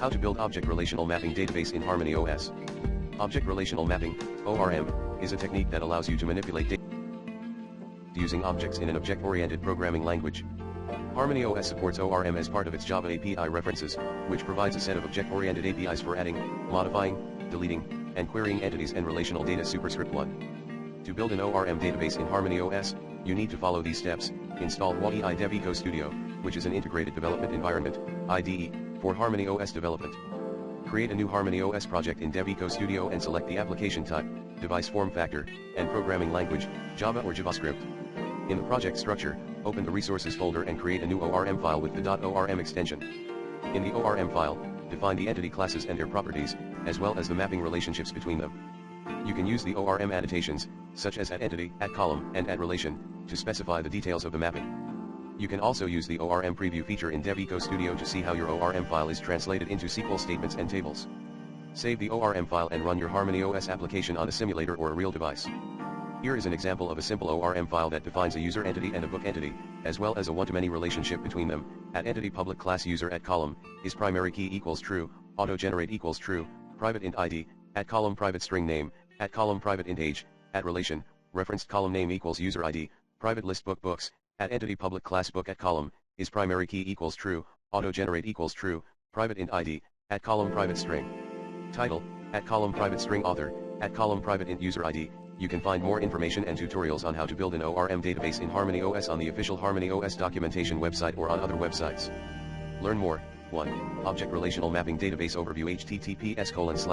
How to build Object Relational Mapping database in HarmonyOS. Object Relational Mapping, ORM, is a technique that allows you to manipulate data using objects in an object-oriented programming language. HarmonyOS supports ORM as part of its Java API references, which provides a set of object-oriented APIs for adding, modifying, deleting, and querying entities and relational data. Superscript 1. To build an ORM database in HarmonyOS, you need to follow these steps. Install HarmonyOS Dev Studio, which is an integrated development environment, IDE, for HarmonyOS development. Create a new HarmonyOS project in Dev Studio and select the application type, device form factor, and programming language, Java or JavaScript. In the project structure, open the resources folder and create a new ORM file with the .orm extension. In the ORM file, define the entity classes and their properties, as well as the mapping relationships between them. You can use the ORM annotations, such as @entity, @column, and @relation, to specify the details of the mapping. You can also use the ORM preview feature in Dev Studio to see how your ORM file is translated into SQL statements and tables. Save the ORM file and run your HarmonyOS application on a simulator or a real device. Here is an example of a simple ORM file that defines a user entity and a book entity, as well as a one-to-many relationship between them. @entity public class user @column, is primary key equals true, auto-generate equals true, private int ID, @column private string name, @column private int age, @relation, referenced column name equals user ID, private list book books, @entity public class book @column, is primary key equals true, auto-generate equals true, private int ID, @column private string. Title, @column private string author, @column private int user ID. You can find more information and tutorials on how to build an ORM database in HarmonyOS on the official HarmonyOS documentation website or on other websites. Learn more. 1. Object Relational Mapping Database Overview https://